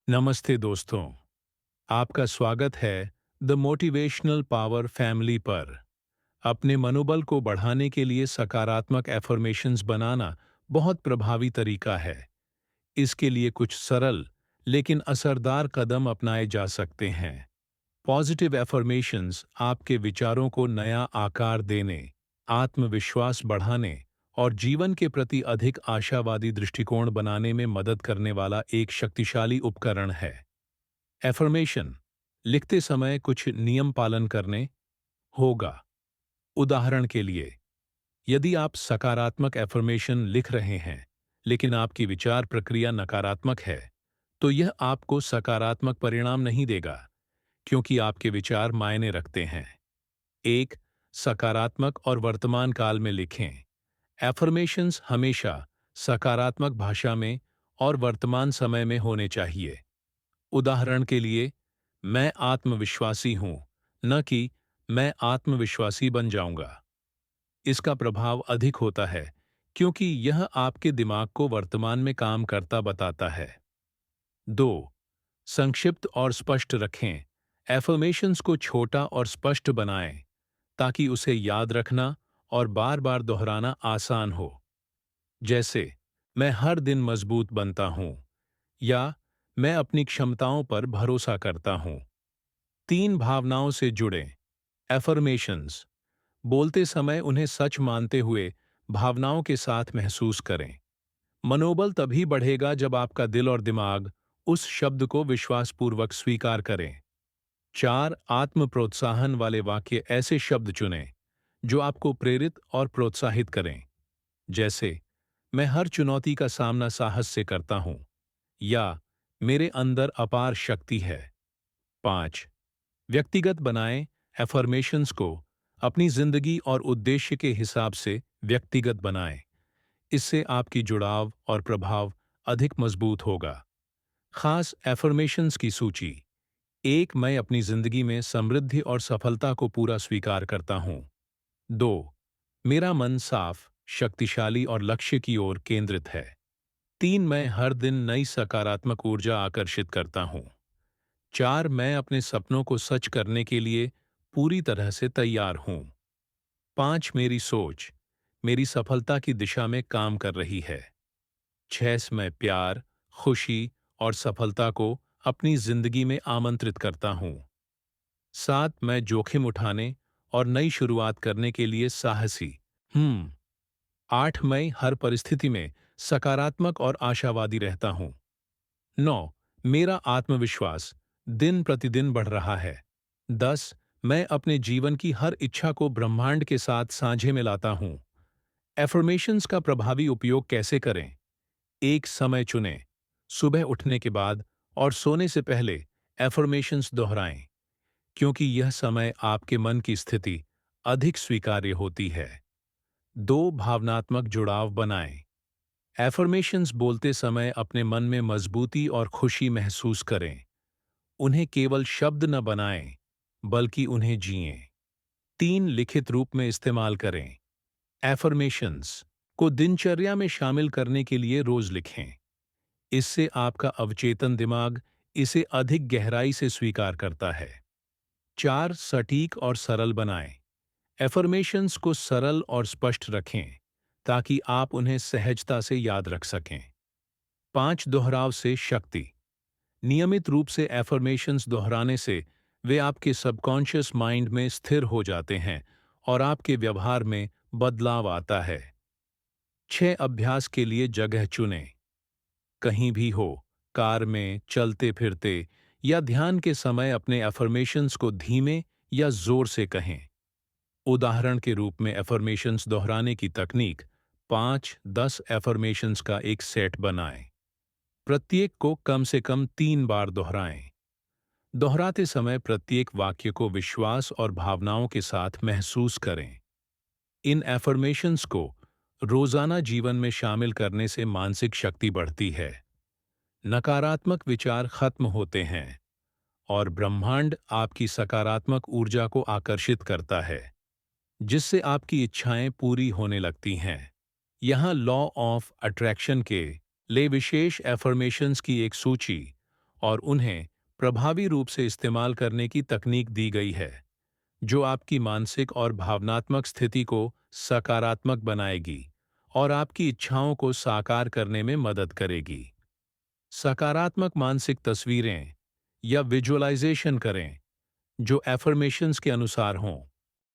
नमस्ते दोस्तों। आपका स्वागत है द मोटिवेशनल पावर फैमिली पर। अपने मनोबल को बढ़ाने के लिए सकारात्मक एफर्मेशंस बनाना बहुत प्रभावी तरीका है। इसके लिए कुछ सरल लेकिन असरदार कदम अपनाए जा सकते हैं। पॉजिटिव एफर्मेशंस आपके विचारों को नया आकार देने, आत्मविश्वास बढ़ाने और जीवन के प्रति अधिक आशावादी दृष्टिकोण बनाने में मदद करने वाला एक शक्तिशाली उपकरण है। एफर्मेशन लिखते समय कुछ नियम पालन करने होगा। उदाहरण के लिए, यदि आप सकारात्मक एफर्मेशन लिख रहे हैं लेकिन आपकी विचार प्रक्रिया नकारात्मक है, तो यह आपको सकारात्मक परिणाम नहीं देगा, क्योंकि आपके विचार मायने रखते हैं। एक, सकारात्मक और वर्तमान काल में लिखें। एफर्मेशंस हमेशा सकारात्मक भाषा में और वर्तमान समय में होने चाहिए। उदाहरण के लिए, मैं आत्मविश्वासी हूं, न कि मैं आत्मविश्वासी बन जाऊंगा। इसका प्रभाव अधिक होता है क्योंकि यह आपके दिमाग को वर्तमान में काम करता बताता है। 2. संक्षिप्त और स्पष्ट रखें। एफर्मेशंस को छोटा और स्पष्ट बनाएं ताकि उसे याद रखना और बार बार दोहराना आसान हो। जैसे, मैं हर दिन मजबूत बनता हूं, या मैं अपनी क्षमताओं पर भरोसा करता हूं। 3. भावनाओं से जुड़ें। एफर्मेशंस बोलते समय उन्हें सच मानते हुए भावनाओं के साथ महसूस करें। मनोबल तभी बढ़ेगा जब आपका दिल और दिमाग उस शब्द को विश्वासपूर्वक स्वीकार करें। 4. आत्म प्रोत्साहन वाले वाक्य ऐसे शब्द चुनें जो आपको प्रेरित और प्रोत्साहित करें। जैसे, मैं हर चुनौती का सामना साहस से करता हूं, या मेरे अंदर अपार शक्ति है। 5. व्यक्तिगत बनाएं। एफर्मेशंस को अपनी जिंदगी और उद्देश्य के हिसाब से व्यक्तिगत बनाएं। इससे आपकी जुड़ाव और प्रभाव अधिक मजबूत होगा। खास एफर्मेशंस की सूची। 1. मैं अपनी जिंदगी में समृद्धि और सफलता को पूरा स्वीकार करता हूं। 2. मेरा मन साफ, शक्तिशाली और लक्ष्य की ओर केंद्रित है। 3. मैं हर दिन नई सकारात्मक ऊर्जा आकर्षित करता हूं। 4. मैं अपने सपनों को सच करने के लिए पूरी तरह से तैयार हूं। 5. मेरी सोच मेरी सफलता की दिशा में काम कर रही है। 6. मैं प्यार, खुशी और सफलता को अपनी जिंदगी में आमंत्रित करता हूं। 7. मैं जोखिम उठाने और नई शुरुआत करने के लिए साहसी हूं। 8. मैं हर परिस्थिति में सकारात्मक और आशावादी रहता हूं। 9. मेरा आत्मविश्वास दिन प्रतिदिन बढ़ रहा है। 10. मैं अपने जीवन की हर इच्छा को ब्रह्मांड के साथ साझे में लाता हूं। एफर्मेशंस का प्रभावी उपयोग कैसे करें? एक समय चुनें, सुबह उठने के बाद और सोने से पहले एफर्मेशंस दोहराएं, क्योंकि यह समय आपके मन की स्थिति अधिक स्वीकार्य होती है। 2. भावनात्मक जुड़ाव बनाएं। एफर्मेशंस बोलते समय अपने मन में मजबूती और खुशी महसूस करें। उन्हें केवल शब्द न बनाएं, बल्कि उन्हें जिएं। 3. लिखित रूप में इस्तेमाल करें। एफर्मेशंस को दिनचर्या में शामिल करने के लिए रोज लिखें। इससे आपका अवचेतन दिमाग इसे अधिक गहराई से स्वीकार करता है। 4. सटीक और सरल बनाएं। एफर्मेशंस को सरल और स्पष्ट रखें ताकि आप उन्हें सहजता से याद रख सकें। 5. दोहराव से शक्ति। नियमित रूप से एफर्मेशंस दोहराने से वे आपके सबकॉन्शियस माइंड में स्थिर हो जाते हैं और आपके व्यवहार में बदलाव आता है। 6. अभ्यास के लिए जगह चुनें। कहीं भी हो, कार में, चलते फिरते या ध्यान के समय अपने एफर्मेशंस को धीमे या जोर से कहें। उदाहरण के रूप में एफर्मेशंस दोहराने की तकनीक 5-10 एफर्मेशंस का एक सेट बनाएं। प्रत्येक को कम से कम 3 बार दोहराएं। दोहराते समय प्रत्येक वाक्य को विश्वास और भावनाओं के साथ महसूस करें। इन एफर्मेशंस को रोजाना जीवन में शामिल करने से मानसिक शक्ति बढ़ती है, नकारात्मक विचार खत्म होते हैं और ब्रह्मांड आपकी सकारात्मक ऊर्जा को आकर्षित करता है, जिससे आपकी इच्छाएं पूरी होने लगती हैं। यहाँ लॉ ऑफ अट्रैक्शन के लिए विशेष एफर्मेशंस की एक सूची और उन्हें प्रभावी रूप से इस्तेमाल करने की तकनीक दी गई है, जो आपकी मानसिक और भावनात्मक स्थिति को सकारात्मक बनाएगी और आपकी इच्छाओं को साकार करने में मदद करेगी। सकारात्मक मानसिक तस्वीरें या विजुअलाइजेशन करें, जो एफर्मेशंस के अनुसार हों।